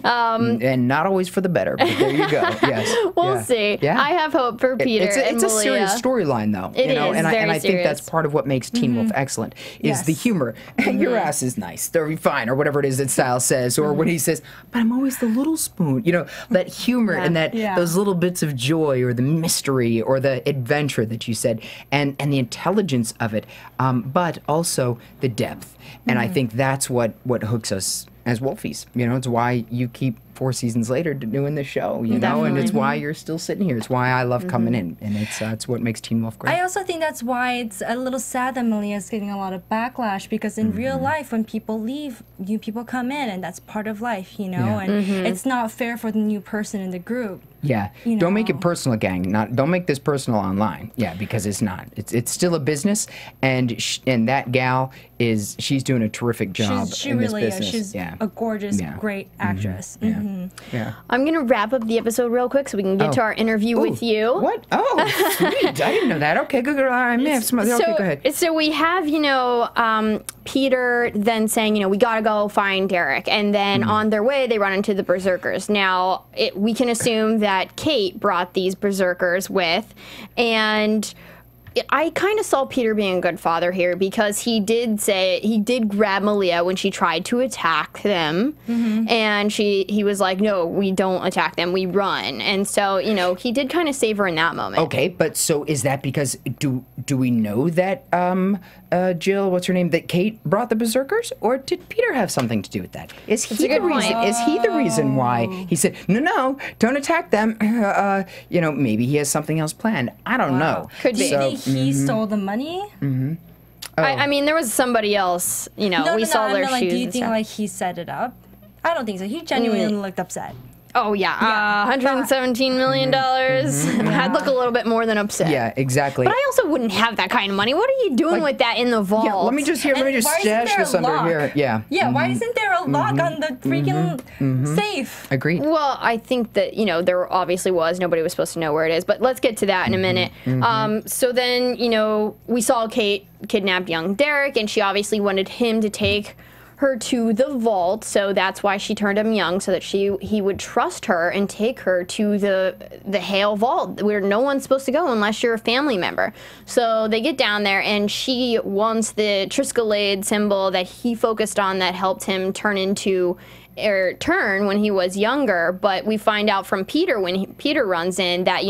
And not always for the better. But there you go. Yes,
we'll see. Yeah. I have hope for Peter.
It's a serious storyline, though.
It is
and
very
I think that's part of what makes Teen Wolf excellent is the humor. Your ass is nice. They're fine, or whatever it is that Stiles says, or when he says, but I'm always the little spoon. That humor and that those little bits of joy or the mystery or the adventure that you said, and the intelligence of it, but also the depth. And I think that's what hooks us as Wolfies. It's why you keep 4 seasons later doing the show, and it's why you're still sitting here. It's why I love coming in, and it's what makes Teen Wolf great.
I also think that's why it's a little sad that Malia's getting a lot of backlash, because in real life, when people leave, new people come in, and that's part of life, and it's not fair for the new person in the group
Yeah.
You
Don't make
know.
it personal, gang. Don't make this personal online. Yeah, because it's not. It's still a business, and that gal she's doing a terrific job
She
in this
really
business.
is. She's
yeah.
a gorgeous,
Yeah.
great actress.
Yeah.
I'm going to wrap up the episode real quick so we can get to our interview with you.
What? Oh, sweet. I didn't know that. Okay, good. I may have some other. Okay, go ahead.
So we have, Peter then saying, we got to go find Derek. And then on their way, they run into the Berserkers. Now, we can assume that Kate brought these Berserkers with. And I kind of saw Peter being a good father here because he did grab Malia when she tried to attack them. And he was like, no, we don't attack them, we run. And so, he did kind of save her in that moment.
Okay, but so is that because do we know that Jill, what's her name, that Kate brought the Berserkers, or did Peter have something to do with that? Is he the reason? Is he the reason why he said no, don't attack them? Maybe he has something else planned. I don't know.
Could be.
Do you think he stole the money?
I mean, there was somebody else, we saw their shoes.
Do you
and
think
stuff.
he set it up? I don't think so. He genuinely looked upset.
Oh, yeah. $117 million. I'd look a little bit more than upset.
Yeah, exactly.
But I also wouldn't have that kind of money. What are you doing with that in the vault?
Yeah, let me just stash this under here. Yeah.
Yeah, why isn't there a lock on the freaking safe?
Agreed.
Well, I think that, there obviously was. Nobody was supposed to know where it is. But let's get to that in a minute. So then, we saw Kate kidnapped young Derek, and she obviously wanted him to take her to the vault, so that's why she turned him young, so that he would trust her and take her to the Hale vault, where no one's supposed to go unless you're a family member. So they get down there, and she wants the Triskelade symbol that he focused on that helped him turn when he was younger. But we find out from Peter when Peter runs in that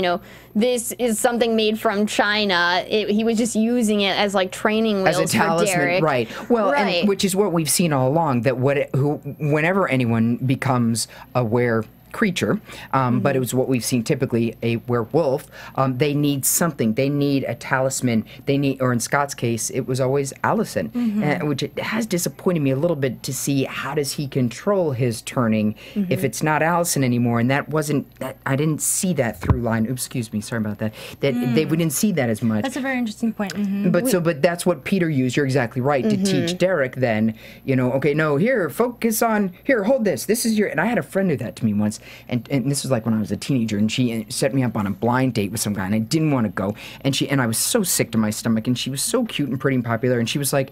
this is something made from China. He was just using it as like training wheels
as a talisman,
for Derek.
right? Well,
right.
And, which is what we've seen all along. That whenever anyone becomes a creature, but it was what we've seen typically, a werewolf, they need something. They need a talisman. Or in Scott's case, it was always Allison, which it has disappointed me a little bit to see how does he control his turning if it's not Allison anymore. And I didn't see that through line. Oops, excuse me, sorry about that. We didn't see that as much.
That's a very interesting point.
But that's what Peter used. You're exactly right to teach Derek. Then okay, no, here, focus on here. Hold this. This is your. And I had a friend do that to me once. And this was like when I was a teenager, and she set me up on a blind date with some guy, and I didn't want to go. And I was so sick to my stomach, and she was so cute and pretty and popular, and she was like,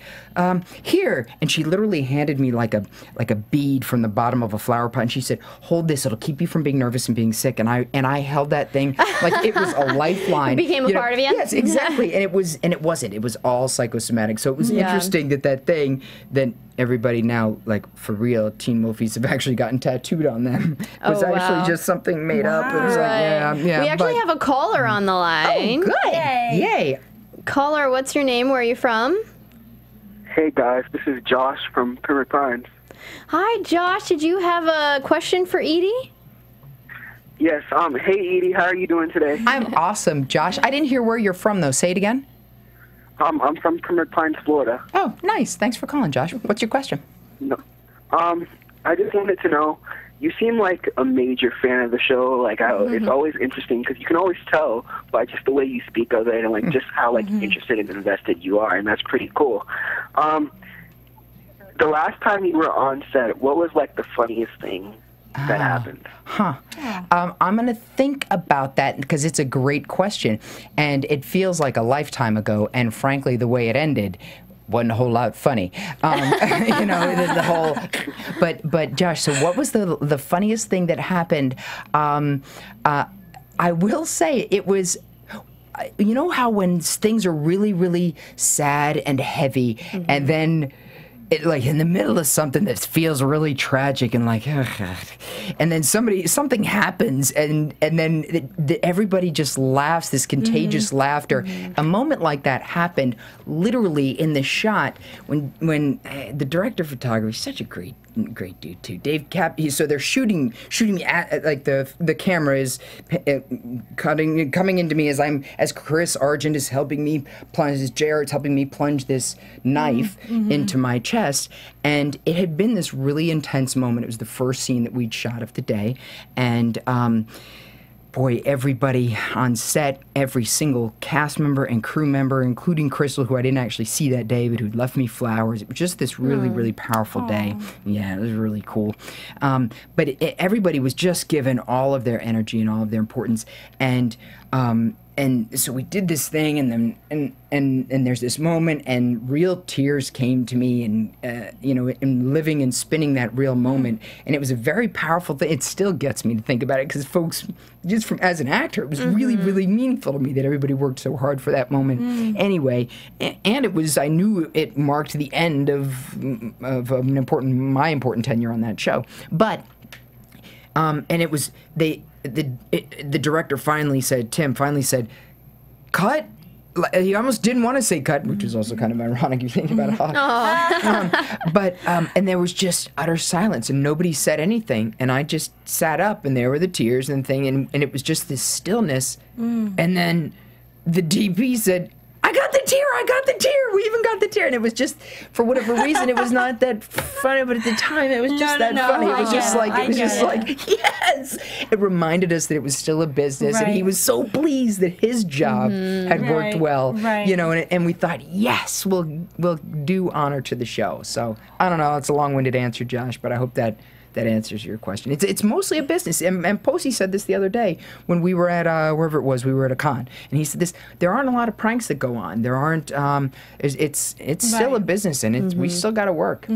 here, and she literally handed me like a bead from the bottom of a flower pot, and she said, hold this, it'll keep you from being nervous and being sick. And I held that thing like it was a lifeline.
It became a part of you.
Yes, exactly. And it wasn't. It was all psychosomatic. So it was interesting that thing that everybody now, like for real, Teen Wolfies have actually gotten tattooed on them. It was actually just something made up. It was like, yeah.
We actually have a caller on the line.
Oh, good. Yay.
Caller, what's your name? Where are you from?
Hey guys, this is Josh from Pembroke Pines.
Hi, Josh. Did you have a question for Eaddy?
Yes. Hey Eaddy, how are you doing today?
I'm awesome, Josh. I didn't hear where you're from though. Say it again.
I'm from Pembroke Pines, Florida.
Oh, nice. Thanks for calling, Josh. What's your question?
No. I just wanted to know, you seem like a major fan of the show. Like, it's always interesting because you can always tell by just the way you speak of it and like just how interested and invested you are, and that's pretty cool. The last time you were on set, what was like the funniest thing that happened?
I'm going to think about that because it's a great question, and it feels like a lifetime ago, and frankly, the way it ended wasn't a whole lot funny. The whole. But Josh, so what was the funniest thing that happened? I will say it was. You know how when things are really, really sad and heavy, and then like in the middle of something that feels really tragic and like, and then something happens and then everybody just laughs, this contagious laughter. A moment like that happened literally in the shot when the director of photography, such a great dude too, Dave Cap. So they're shooting at like the camera is coming into me as Chris Argent is helping me plunge, as Jared's helping me plunge this knife into my chest, and it had been this really intense moment. It was the first scene that we'd shot of the day, and boy, everybody on set, every single cast member and crew member, including Crystal, who I didn't actually see that day, but who'd left me flowers. It was just this really, really powerful day. Yeah, it was really cool. But everybody was just given all of their energy and all of their importance. And so we did this thing, and then and there's this moment, and real tears came to me, and in living and spinning that real moment, and it was a very powerful thing. It still gets me to think about it, because folks, just from as an actor, it was really, really meaningful to me that everybody worked so hard for that moment. Anyway, and it was, I knew it marked the end of my important tenure on that show, but and it was the director finally said, Tim finally said, cut. He almost didn't want to say cut, which is also kind of ironic. You think about it. But and there was just utter silence, and nobody said anything. And I just sat up, and there were the tears and thing, and it was just this stillness. And then the DP said, I got the tear. We even got the tear. And it was just, for whatever reason, it was not that funny, but at the time it was just funny. It was just like, yes. It reminded us that it was still a business, and he was so pleased that his job had worked well. And we thought, yes, we'll do honor to the show. So, I don't know, it's a long-winded answer, Josh, but I hope that answers your question. It's mostly a business. And Posey said this the other day when we were at wherever it was, we were at a con, and he said this: there aren't a lot of pranks that go on. There aren't. It's still a business, and we still got to work.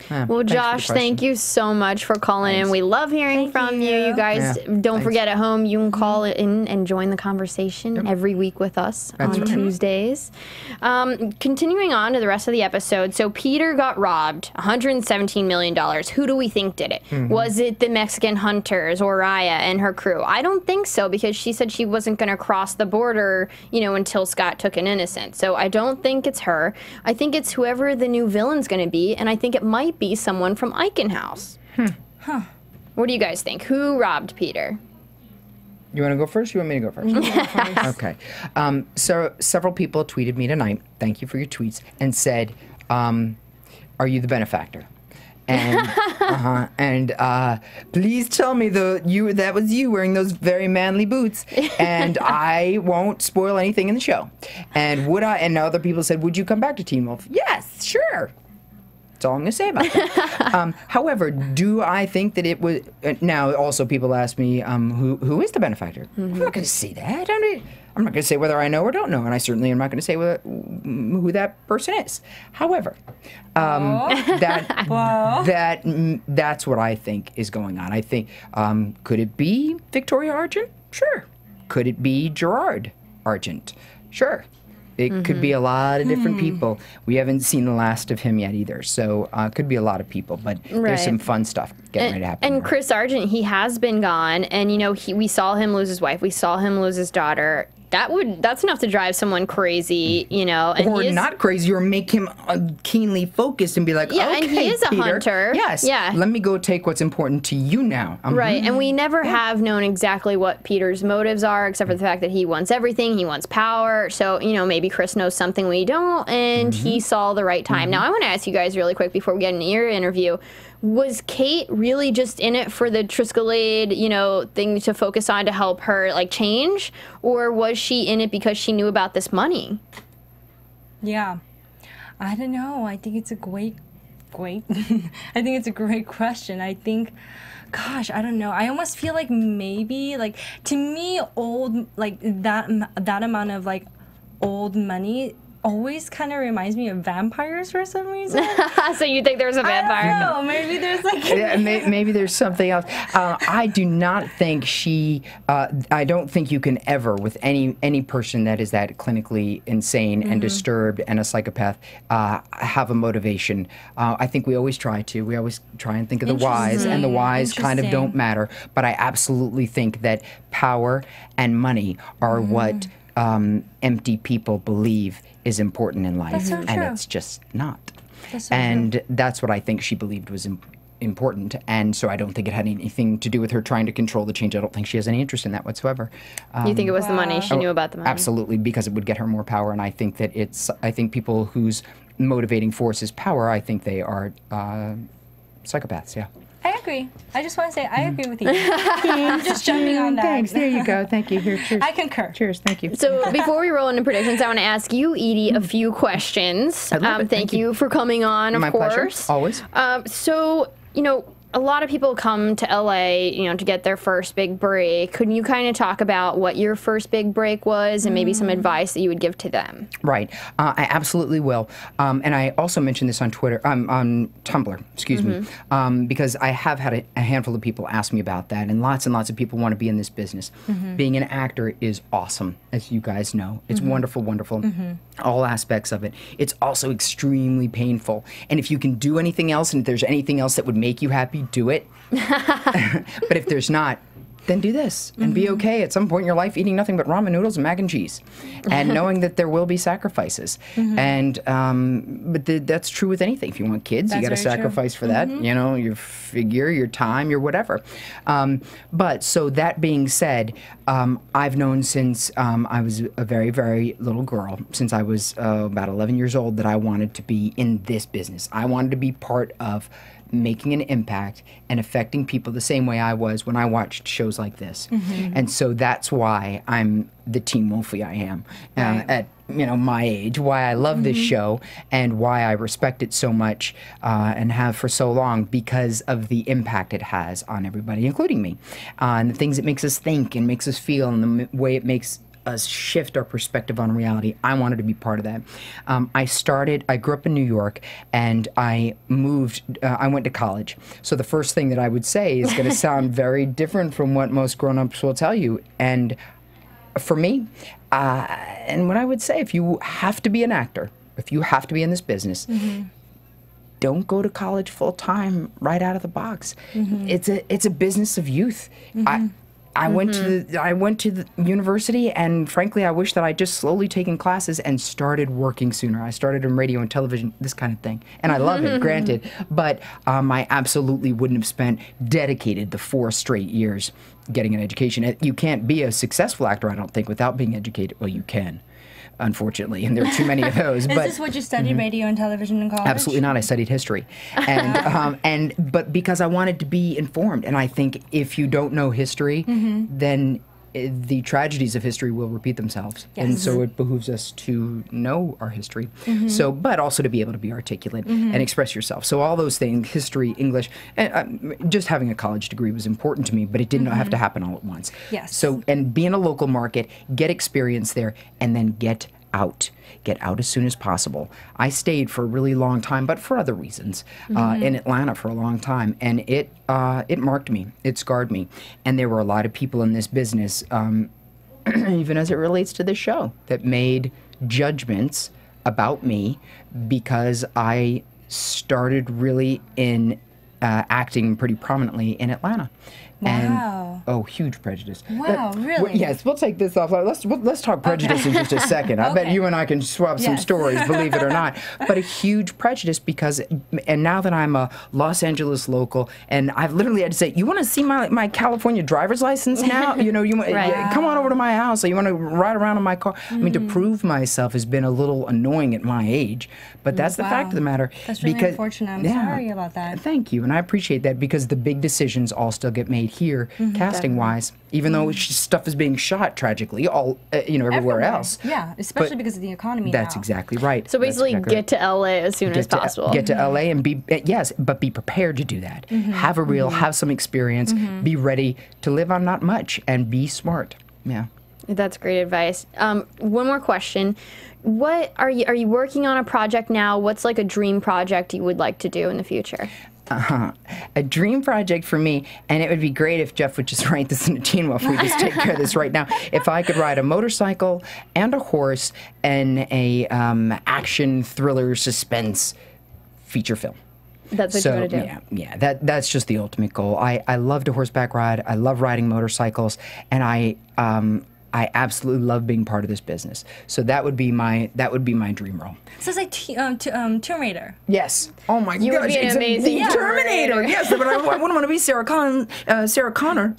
Well, Josh, thank you so much for calling in. We love hearing from you. You guys, don't forget at home, you can call in and join the conversation every week with us on Tuesdays. Continuing on to the rest of the episode, so Peter got robbed, $117 million. Who do we think did it? Was it the Mexican hunters, or Raya and her crew? I don't think so, because she said she wasn't going to cross the border, until Scott took an innocent. So I don't think it's her. I think it's whoever the new villain's going to be, and I think it might be someone from Eichenhaus. What do you guys think? Who robbed Peter?
You want to go first? You want me to go first? Okay. So several people tweeted me tonight, thank you for your tweets, and said, are you the benefactor? And please tell me that was you wearing those very manly boots, and I won't spoil anything in the show. And other people said, would you come back to Teen Wolf? Yes, sure. That's all I'm going to say about that. However, do I think that it was... now, also, people ask me, who is the benefactor? I'm not going to say that. I'm not going to say whether I know or don't know, and I certainly am not going to say who that person is. However, that's what I think is going on. I think, could it be Victoria Argent? Sure. Could it be Gerard Argent? Sure. It could be a lot of different people. We haven't seen the last of him yet either, so it could be a lot of people. But there's some fun stuff getting ready to happen. And
Chris Argent, he has been gone, and we saw him lose his wife, we saw him lose his daughter. That's enough to drive someone crazy, And
or not crazy, or make him keenly focused and be like, okay,
and he is a
Peter,
hunter.
Yes. Yeah. Let me go take what's important to you now.
Right. And we never have known exactly what Peter's motives are, except for the fact that he wants everything. He wants power. So, maybe Chris knows something we don't, and he saw the right time. Now, I want to ask you guys really quick before we get into your interview. Was Kate really just in it for the Triskelade, thing to focus on to help her, change? Or was she in it because she knew about this money?
Yeah. I don't know. I think it's a great I think it's a great question. I think, gosh, I don't know. I almost feel like maybe, to me, that amount of, old money always kind of reminds me of vampires for some reason.
So you think there's a vampire?
I don't know. Maybe there's
maybe there's something else. I do not think I don't think you can ever, with any person that is that clinically insane and disturbed and a psychopath, have a motivation. I think we always try to. We always try and think of the whys, and the whys kind of don't matter. But I absolutely think that power and money are what empty people believe is important in life, and it's just not. That's what I think she believed was important, and so I don't think it had anything to do with her trying to control the change. I don't think she has any interest in that whatsoever.
You think it was the money? She knew about the money?
Absolutely, because it would get her more power, and I think that I think people whose motivating force is power, I think they are psychopaths, yeah.
I agree. I just want to say I agree with you. I'm just jumping on that.
Thanks. There you go. Thank you. Here, cheers.
I concur.
Cheers. Thank you.
So before we roll into predictions, I want to ask you, Eaddy, a few questions.
I love it.
Thank you for coming on, of
My
course.
pleasure. Always.
So, you know, a lot of people come to LA, you know, to get their first big break. Could you kind of talk about what your first big break was and maybe some advice that you would give to them?
Right. I absolutely will. And I also mentioned this on Twitter, on Tumblr, excuse me, because I have had a handful of people ask me about that, and lots of people want to be in this business. Being an actor is awesome, as you guys know. It's wonderful, wonderful. All aspects of it. It's also extremely painful. And if you can do anything else, and if there's anything else that would make you happy, do it. But if there's not, then do this and be okay at some point in your life eating nothing but ramen noodles and mac and cheese, and knowing that there will be sacrifices. And but that's true with anything. If you want kids, you got to sacrifice for that. You know, your figure, your time, your whatever. But so that being said, I've known since I was a very, very little girl, since I was about 11 years old, that I wanted to be in this business. I wanted to be part of making an impact and affecting people the same way I was when I watched shows like this. And so that's why I'm the Teen Wolfie I am at, you know, my age, why I love this show and why I respect it so much and have for so long, because of the impact it has on everybody, including me, and the things it makes us think and makes us feel, and the way it makes us shift our perspective on reality. I wanted to be part of that. I grew up in New York, and I went to college. So the first thing that I would say is going to sound very different from what most grown-ups will tell you. And for me, and what I would say, if you have to be an actor, if you have to be in this business, don't go to college full-time right out of the box. It's a business of youth. I went to the university, and frankly, I wish that I'd just slowly taken classes and started working sooner. I started in radio and television, this kind of thing, and I love it, granted, but I absolutely wouldn't have spent dedicated the 4 straight years getting an education. You can't be a successful actor, I don't think, without being educated. Well, you can, unfortunately, and there are too many of those.
Is this what you studied, radio and television in college?
Absolutely not. I studied history, and but because I wanted to be informed, and I think if you don't know history, then the tragedies of history will repeat themselves, and so it behooves us to know our history. So, but also to be able to be articulate and express yourself. So all those things, history, English, and just having a college degree was important to me, but it didn't have to happen all at once. So, and be in a local market, get experience there, and then get out as soon as possible. I stayed for a really long time, but for other reasons, in Atlanta for a long time, and it marked me, it scarred me, and there were a lot of people in this business, even as it relates to this show, that made judgments about me because I started really in acting pretty prominently in Atlanta.
Wow.
And, huge prejudice.
Wow, really?
Yes, we'll take this off. Let's talk prejudice in just a second. I bet you and I can swap some stories, believe it or not. But a huge prejudice because, and now that I'm a Los Angeles local, and I've literally had to say, you want to see my California driver's license now? You know, come on over to my house. Or you want to ride around in my car? I mean, to prove myself has been a little annoying at my age, but that's the fact of the matter.
That's really unfortunate. I'm sorry about that.
Thank you, and I appreciate that, because the big decisions all still get made here, casting-wise, even though stuff is being shot tragically everywhere else.
Yeah, especially because of the economy.
That's exactly right.
So basically, get to LA as soon as possible.
Get to LA and be but be prepared to do that. Have have some experience. Be ready to live on not much and be smart. Yeah.
That's great advice. One more question. What are you working on a project now? What's like a dream project you would like to do in the future?
A dream project for me, and it would be great if Jeff would just write this in a Teen Wolf. We just take care of this right now. If I could ride a motorcycle and a horse in a action thriller suspense feature film.
That's what you want to do.
Yeah. That's just the ultimate goal. I love to horseback ride. I love riding motorcycles, and I absolutely love being part of this business. So that would be my dream role.
So it's like Tomb Raider.
Yes. Oh my gosh.
You would be an amazing
Terminator. Yes, but I wouldn't want to be Sarah Connor.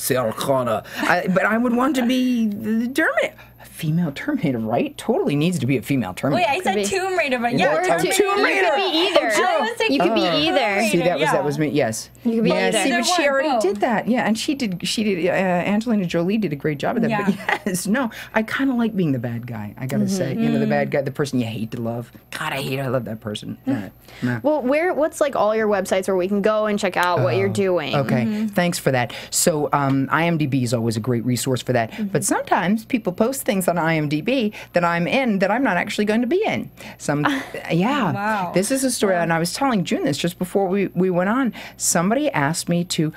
But I would want to be the Terminator. female Terminator, right? Totally needs to be a female Terminator.
Wait, I said Tomb Raider, but yeah,
Or
Terminator.
Tomb Raider.
You could be either. You could be either.
See, that was me. Yes.
You could be either.
See, but she
Either one,
already
both.
did that. Yeah, and she did. Angelina Jolie did a great job of that.
Yeah.
But yes, no, I kind of like being the bad guy. I gotta say, you know, the bad guy, the person you hate to love. God, I love that person. Nah.
Well, what's like all your websites where we can go and check out what you're doing?
Okay, thanks for that. So IMDb is always a great resource for that. But sometimes people post things on IMDb that I'm in that I'm not actually going to be in. Yeah.
Wow.
This is a story, and I was telling June this just before we went on. Somebody asked me to,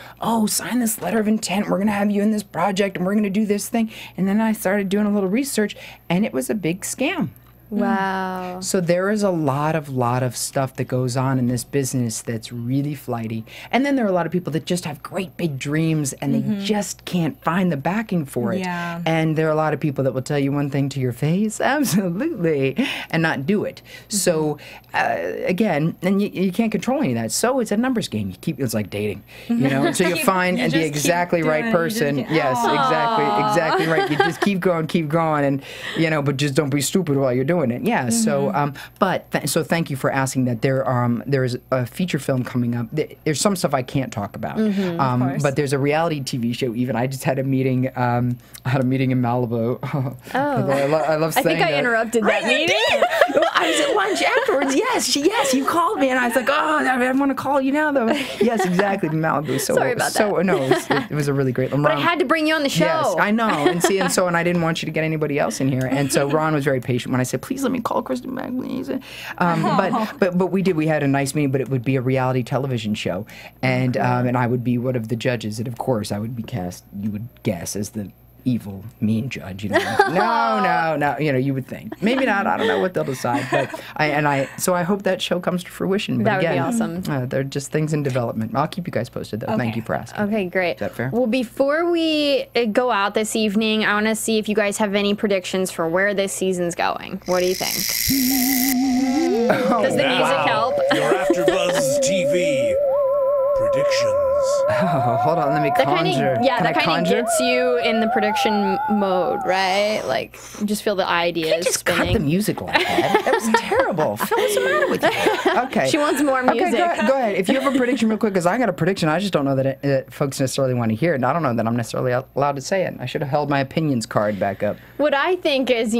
sign this letter of intent. We're going to have you in this project, and we're going to do this thing. And then I started doing a little research, and it was a big scam.
Wow.
So there is a lot of stuff that goes on in this business that's really flighty. And then there are a lot of people that just have great big dreams and they just can't find the backing for it.
Yeah.
And there are a lot of people that will tell you one thing to your face, absolutely, and not do it. So again, and you can't control any of that. So it's a numbers game. It's like dating, you know. So you find
you
the
just
exactly
keep
right
doing it. You
person.
just
Yes, exactly right. You just keep going, and but just don't be stupid while you're doing it. Yeah. So, so thank you for asking that. There's a feature film coming up. There's some stuff I can't talk about. But there's a reality TV show. Even I just had a meeting. I had a meeting in Malibu. I love saying
I think I interrupted that meeting.
Well, I was at lunch afterwards. Yes, you called me, and I was like, I want to call you now, though. Yes, exactly, Malibu. So,
Sorry about that.
No, it was a really great.
But I had to bring you on the show.
Yes, I know. And I didn't want you to get anybody else in here. And so Ron was very patient when I said, please let me call Kristen back, please. But we did. We had a nice meeting, but it would be a reality television show, and I would be one of the judges, and of course I would be cast. You would guess as the evil, mean judge. No. You would think. Maybe not. I don't know what they'll decide. But I hope that show comes to fruition. But
That would be
again,
awesome.
They're just things in development. I'll keep you guys posted, though.
Okay.
Thank you for asking.
Okay, great.
Is that fair?
Well, before we go out this evening, I want to see if you guys have any predictions for where this season's going. What do you think? Does the music help?
Your AfterBuzz TV predictions.
Oh, hold on. Let me conjure.
That kind of gets you in the prediction mode, right? Like, you just feel the ideas
Just
spinning.
cut the music like that. That was terrible. Phil, what's the matter with you? Okay.
She wants more music.
Okay, go ahead. If you have a prediction real quick, because I got a prediction. I just don't know that folks necessarily want to hear it, and I don't know that I'm necessarily allowed to say it. I should have held my opinions card back up.
What I think is,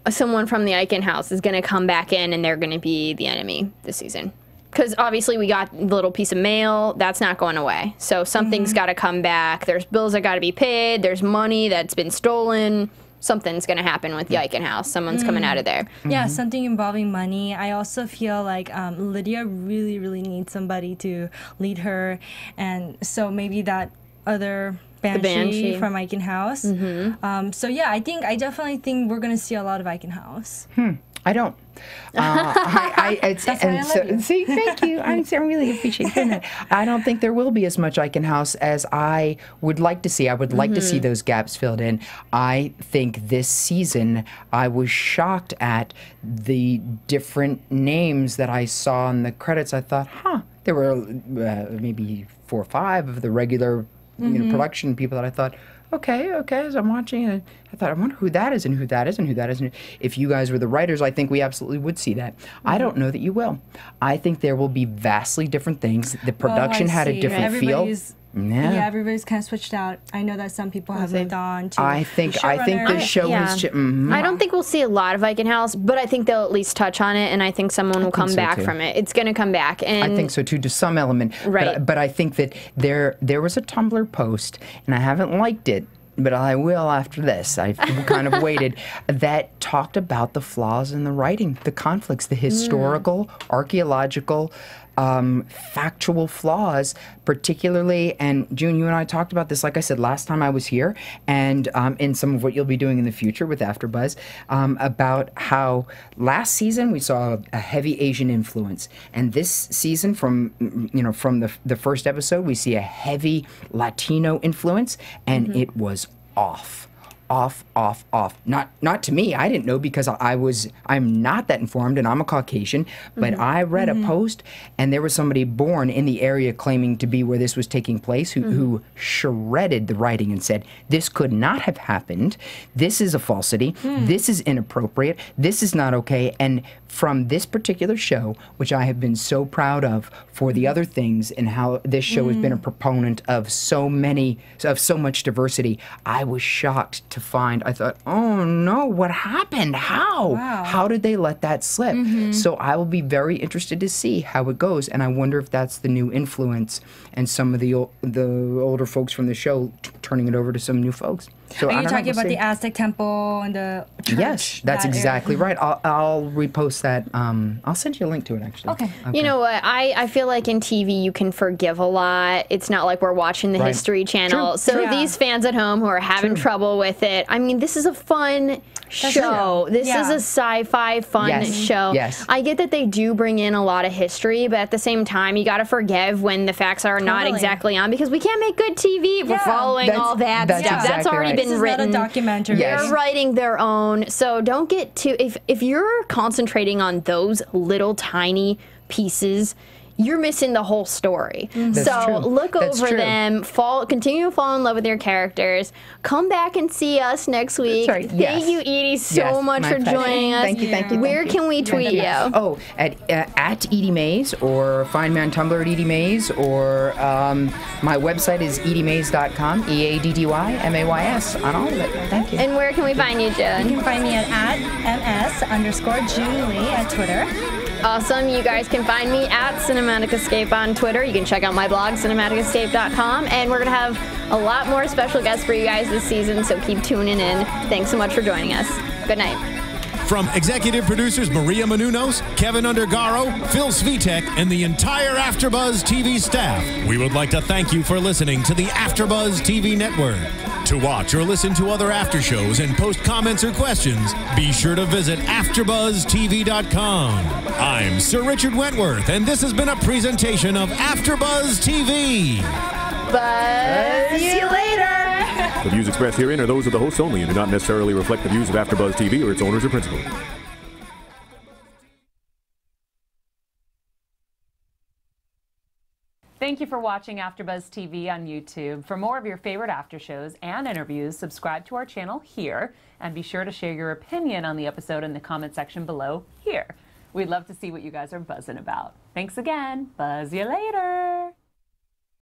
someone from the Eichen house is going to come back in and they're going to be the enemy this season. Because obviously we got the little piece of mail. That's not going away. So something's got to come back. There's bills that got to be paid. There's money that's been stolen. Something's going to happen with the Eichen house. Someone's coming out of there.
Yeah, something involving money. I also feel like Lydia really, really needs somebody to lead her. And so maybe that other Banshee from Eichen House. So yeah, I definitely think we're going to see a lot of Eichen House.
I don't.
That's why I love you.
See, thank you. I really appreciate hearing that. I don't think there will be as much Eichen House as I would like to see. I would like to see those gaps filled in. I think this season I was shocked at the different names that I saw in the credits. I thought, there were maybe 4 or 5 of the regular production people that I thought, okay, as I'm watching it, I thought, I wonder who that is and who that is and who that is. And if you guys were the writers, I think we absolutely would see that. I don't know that you will. I think there will be vastly different things. The production had a different feel.
Yeah, everybody's kind of switched out. I know that some people have moved on to
I think the show has...
I don't think we'll see a lot of Eichen House, but I think they'll at least touch on it, and I think someone will come back from it. It's going to come back. And
I think so, too, to some element.
Right.
But I think that there was a Tumblr post, and I haven't liked it, but I will after this. I've kind of waited, that talked about the flaws in the writing, the conflicts, the historical, archaeological, factual flaws, particularly, and June, you and I talked about this, like I said, last time I was here, and in some of what you'll be doing in the future with AfterBuzz, about how last season we saw a heavy Asian influence, and this season, from the first episode, we see a heavy Latino influence, and it was off. off. Not to me. I didn't know because I'm not that informed and I'm a Caucasian, but I read a post and there was somebody born in the area claiming to be where this was taking place who shredded the writing and said, this could not have happened. This is a falsity. This is inappropriate. This is not okay. And from this particular show, which I have been so proud of for the other things and how this show has been a proponent of so much diversity, I was shocked to find, I thought, oh no, what happened? How?
Wow.
How did they let that slip? So I will be very interested to see how it goes, and I wonder if that's the new influence and some of the older folks from the show turning it over to some new folks. So
Are you talking about the Aztec temple and the church?
Yes, that's exactly right. I'll repost that. I'll send you a link to it, actually.
Okay.
You know what? I feel like in TV you can forgive a lot. It's not like we're watching the History Channel.
True.
So these fans at home who are having trouble with it, I mean, this is a fun show. This is a sci-fi fun show.
Yes.
I get that they do bring in a lot of history, but at the same time, you got to forgive when the facts are not exactly on, because we can't make good TV if we're following all that stuff.
Exactly
That's already been written.
Not a documentary.
They're writing their own. So don't get too, if you're concentrating on those little tiny pieces, you're missing the whole story. So look over them, continue to fall in love with your characters. Come back and see us next week. Thank you, Eaddy, so much for joining us.
Thank you.
Where can we tweet you?
Oh, at Eaddy Mays, or find me on Tumblr at Eaddy Mays, or my website is eaddymays.com, EADDYMAYS, on all of it. Thank you.
And where can we find you, Jen?
You can find me at @ms_June Lee at Twitter.
Awesome. You guys can find me at Cinematic Escape on Twitter. You can check out my blog, cinematicescape.com. And we're going to have a lot more special guests for you guys this season, so keep tuning in. Thanks so much for joining us. Good night.
From executive producers Maria Menounos, Kevin Undergaro, Phil Svitek, and the entire AfterBuzz TV staff, we would like to thank you for listening to the AfterBuzz TV network. To watch or listen to other after shows and post comments or questions, be sure to visit AfterBuzzTV.com. I'm Sir Richard Wentworth, and this has been a presentation of AfterBuzz TV.
Buzz you later.
The views expressed herein are those of the hosts only and do not necessarily reflect the views of AfterBuzz TV or its owners or principals.
Thank you for watching AfterBuzz TV on YouTube. For more of your favorite after shows and interviews, subscribe to our channel here, and be sure to share your opinion on the episode in the comment section below here. We'd love to see what you guys are buzzing about. Thanks again. Buzz you later.